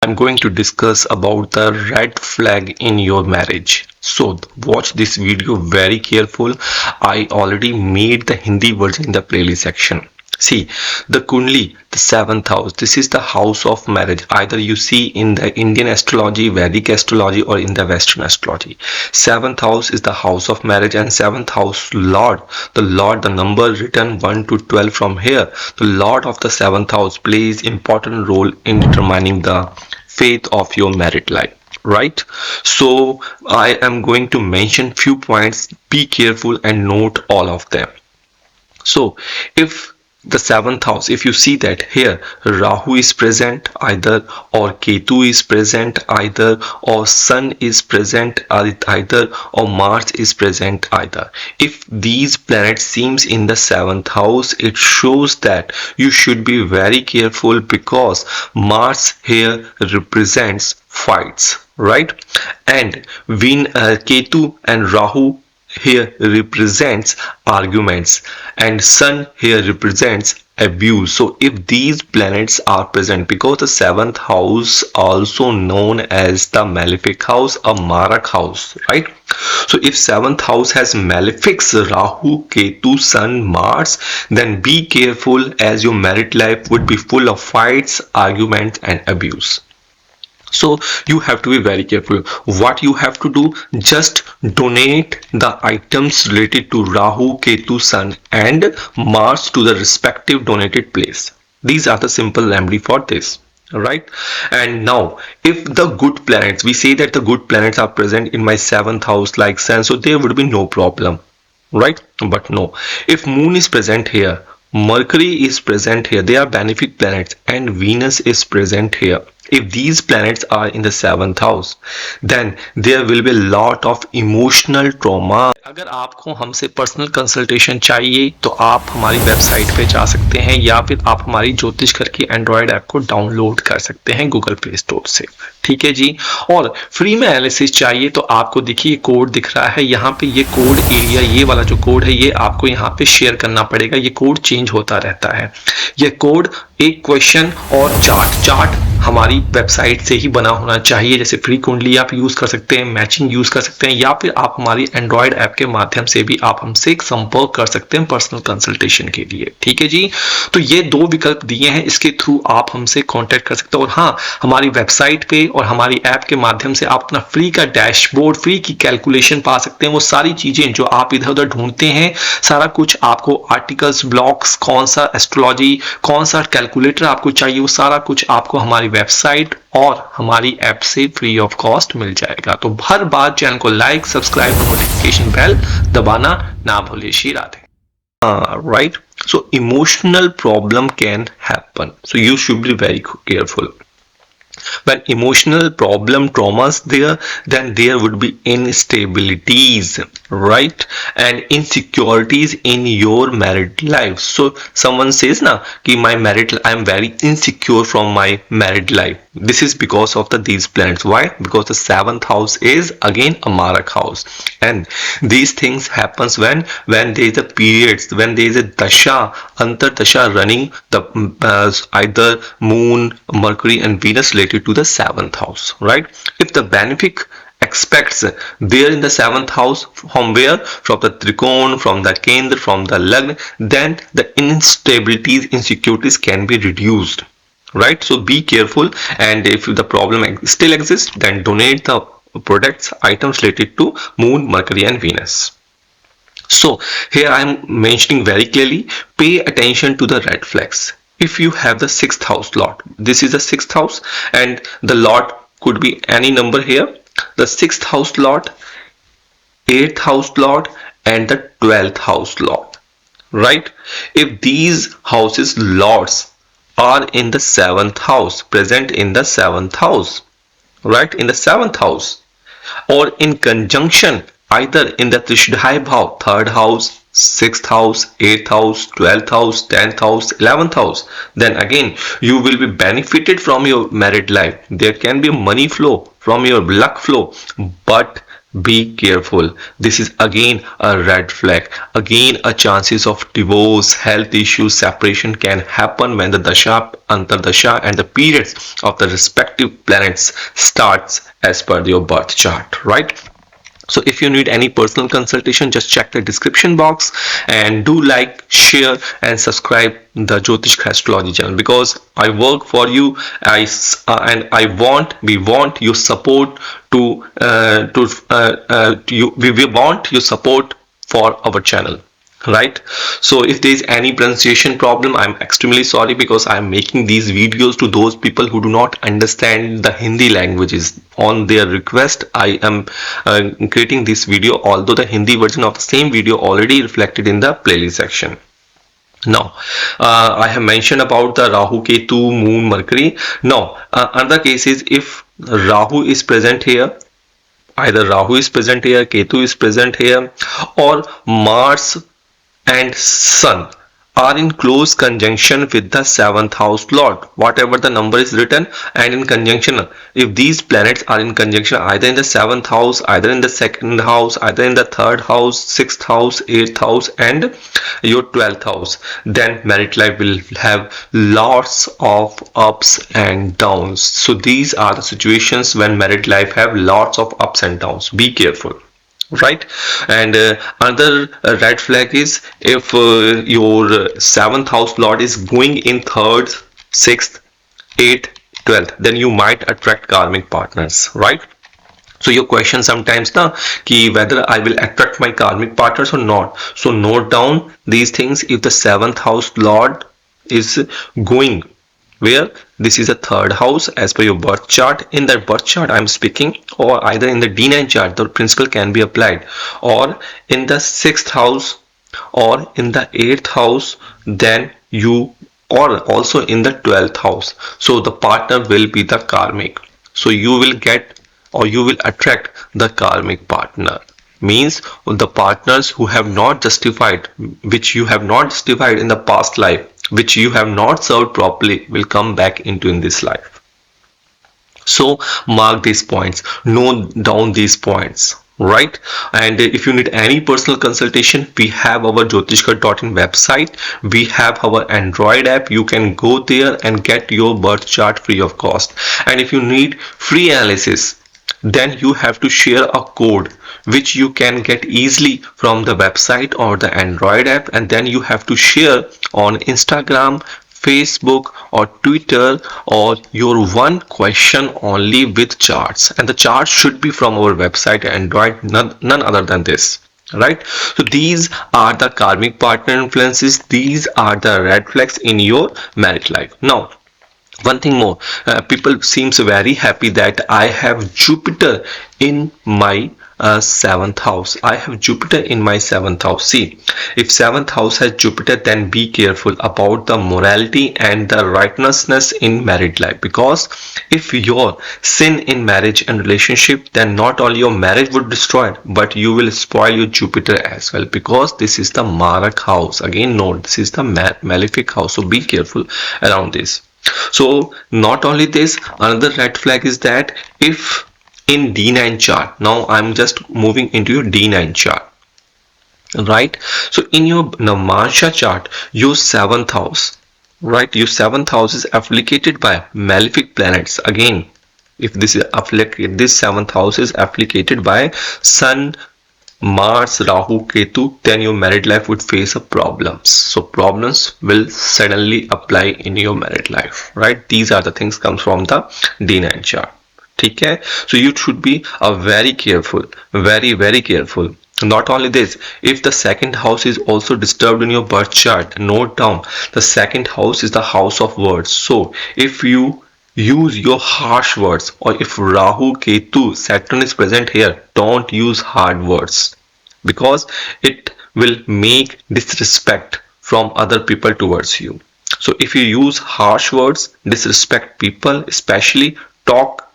I'm going to discuss about the red flag in your marriage. So watch this video very careful. I already made the Hindi version in the playlist section. See, the Kundli, the seventh house, this is the house of marriage. Either you see in the Indian astrology, Vedic astrology, or in the Western astrology. Seventh house is the house of marriage, and seventh house Lord, the number written 1 to 12 from here, the Lord of the seventh house plays important role in determining the faith of your married life, right? So I am going to mention few points. Be careful and note all of them. So if the seventh house, if you see that here Rahu is present either, or Ketu is present either, or Sun is present either, or Mars is present either, if these planets seems in the seventh house, it shows that you should be very careful, because Mars here represents fights, right? And Ketu and Rahu here represents arguments, and Sun here represents abuse. So if these planets are present, because the seventh house also known as the malefic house, a marak house, right? So if seventh house has malefics, Rahu, Ketu, Sun, Mars, then be careful, as your married life would be full of fights, arguments and abuse. So you have to be very careful. What you have to do, just donate the items related to Rahu, Ketu, Sun and Mars to the respective donated place. These are the simple remedy for this, right? And now if the good planets, we say that the good planets are present in my seventh house like Sun, so there would be no problem, right? But no, if Moon is present here, Mercury is present here, they are benefic planets, and Venus is present here. If these planets are in the seventh house, then there will be a lot of emotional trauma. अगर आपको हमसे personal consultation चाहिए तो आप हमारी website पे जा सकते हैं, या फिर आप हमारी ज्योतिषघर की एंड्रॉयड ऐप को डाउनलोड कर सकते हैं गूगल प्ले स्टोर से, ठीक है जी। और फ्री में एनालिसिस चाहिए तो आपको देखिए कोड दिख रहा है यहाँ पे, ये कोड एरिया, ये वाला जो कोड है ये आपको यहाँ पे शेयर करना पड़ेगा। ये कोड चेंज होता रहता है। ये कोड एक क्वेश्चन और चार्ट हमारी वेबसाइट से ही बना होना चाहिए। जैसे फ्री कुंडली आप यूज कर सकते हैं, मैचिंग यूज कर सकते हैं, या फिर आप हमारी एंड्रॉयड ऐप के माध्यम से भी आप हमसे संपर्क कर सकते हैं पर्सनल कंसल्टेशन के लिए, ठीक है जी। तो ये दो विकल्प दिए हैं, इसके थ्रू आप हमसे कांटेक्ट कर सकते हैं। और हाँ, हमारी वेबसाइट पे और हमारी ऐप के माध्यम से आप अपना फ्री का डैशबोर्ड, फ्री की कैलकुलेशन पा सकते हैं। वो सारी चीजें जो आप इधर उधर ढूंढते हैं, सारा कुछ आपको, आर्टिकल्स, ब्लॉग्स, कौन सा एस्ट्रोलॉजी, कौन सा कैलकुलेटर आपको चाहिए, वो सारा कुछ आपको हमारी वेबसाइट और हमारी ऐप से फ्री ऑफ कॉस्ट मिल जाएगा। तो हर बार चैनल को लाइक, सब्सक्राइब और नोटिफिकेशन बेल दबाना ना भूलिए। Shri Radhe. Right, so emotional problem can happen, so you should be very careful. When emotional problem traumas there, then there would be instabilities, right, and insecurities in your married life. So someone says na ki my married, I am very insecure from my married life. This is because of these planets. Why? Because the seventh house is again a marak house, and these things happens when there is a periods, when there is a dasha, antar dasha running, the either Moon, Mercury and Venus related to the seventh house, right? If the benefic expects there in the seventh house, from where? From the trikon, from the kendra, from the lagna, then the instabilities, insecurities can be reduced, right? So be careful, and if the problem still exists, then donate the products, items related to Moon, Mercury and Venus. So here I am mentioning very clearly, pay attention to the red flags. If you have the sixth house lot, this is the sixth house, and the lot could be any number here, the sixth house lot, eighth house lot and the 12th house lot, right? If these houses lots are in the seventh house, present in the seventh house, right, in the seventh house, or in conjunction either in the Trishdhai Bhav, third house, sixth house, eighth house, 12th house, 10th house, 11th house, then again you will be benefited from your married life. There can be money flow from your luck flow, but Be careful. This is again a red flag. Again, a chances of divorce, health issues, separation can happen when the dasha, antardasha, and the periods of the respective planets starts as per your birth chart, right? So if you need any personal consultation, just check the description box and do like, share and subscribe the Jyotishgher astrology channel, because I work for you. And we want your support we want your support for our channel, right? So if there is any pronunciation problem, I'm extremely sorry, because I'm making these videos to those people who do not understand the Hindi languages. On their request, I am creating this video, although the Hindi version of the same video already reflected in the playlist section. Now, I have mentioned about the Rahu, Ketu, Moon, Mercury. Now, another case is if Rahu is present here, either Rahu is present here, Ketu is present here, or Mars and Sun are in close conjunction with the seventh house lord, whatever the number is written, and in conjunction. If these planets are in conjunction either in the seventh house, either in the second house, either in the third house, sixth house, eighth house, and your 12th house, then married life will have lots of ups and downs. So these are the situations when married life have lots of ups and downs. Be careful, right? And another red flag is if your seventh house lord is going in third, sixth, eighth, 12th, then you might attract karmic partners, right? So your question sometimes na ki whether I will attract my karmic partners or not. So note down these things. If the seventh house lord is going where, this is a third house as per your birth chart. In that birth chart I'm speaking, or either in the D9 chart the principle can be applied, or in the sixth house, or in the eighth house, then you, or also in the 12th house. So the partner will be the karmic. So you will get, or you will attract the karmic partner. Means the partners who have not justified, which you have not justified in the past life, which you have not served properly, will come back into in this life. So mark these points, note down these points, right? And if you need any personal consultation, we have our jyotishgher.in website. We have our Android app. You can go there and get your birth chart free of cost. And if you need free analysis, then you have to share a code which you can get easily from the website or the Android app, and then you have to share on Instagram, Facebook or Twitter, or your one question only with charts, and the charts should be from our website Android, none other than this, right? So these are the karmic partner influences. These are the red flags in your marriage life. Now one thing more, people seems very happy that I have Jupiter in my seventh house. I have Jupiter in my seventh house. See, if seventh house has Jupiter, then be careful about the morality and the righteousness in married life, because if your sin in marriage and relationship, then not only your marriage would destroy, but you will spoil your Jupiter as well, because this is the Marak house. Again note, this is the Malefic house, so be careful around this. So not only this, another red flag is that if in D9 chart, now I'm just moving into your D9 chart, right? So in your Namansha chart, your seventh house, right? Your seventh house is affiliated by malefic planets. Again, if this is affiliated, this seventh house is affiliated by Sun, Mars, Rahu, Ketu, then your married life would face a problems. So problems will suddenly apply in your married life, right? These are the things comes from the D9 chart. Okay, so you should be very careful, very careful. Not only this, if the second house is also disturbed in your birth chart, note down the second house is the house of words. So if you use your harsh words, or if Rahu, Ketu, Saturn is present here, don't use hard words, because it will make disrespect from other people towards you. So if you use harsh words, disrespect people, especially talk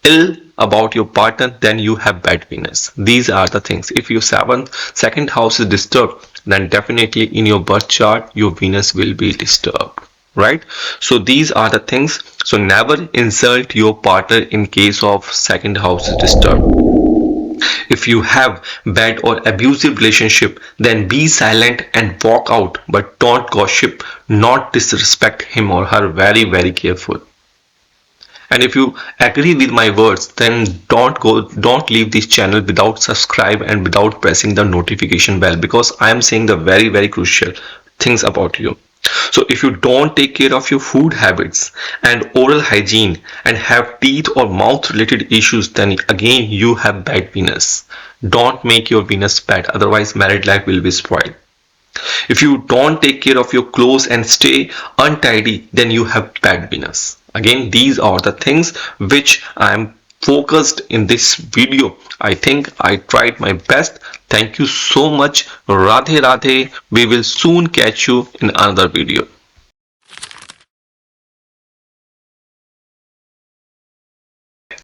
ill about your partner, then you have bad Venus. These are the things. If your second house is disturbed, then definitely in your birth chart your Venus will be disturbed, right? So these are the things. So never insult your partner in case of second house is disturbed. If you have bad or abusive relationship, then be silent and walk out, but don't gossip, not disrespect him or her. Very, very careful. And if you agree with my words, then don't leave this channel without subscribe and without pressing the notification bell, because I am saying the very, very crucial things about you. So if you don't take care of your food habits and oral hygiene and have teeth or mouth related issues, then again you have bad Venus. Don't make your Venus bad, otherwise married life will be spoiled. If you don't take care of your clothes and stay untidy, then you have bad Venus. Again, these are the things which I am focused in this video. I think I tried my best. Thank you so much. Radhe Radhe. We will soon catch you in another video.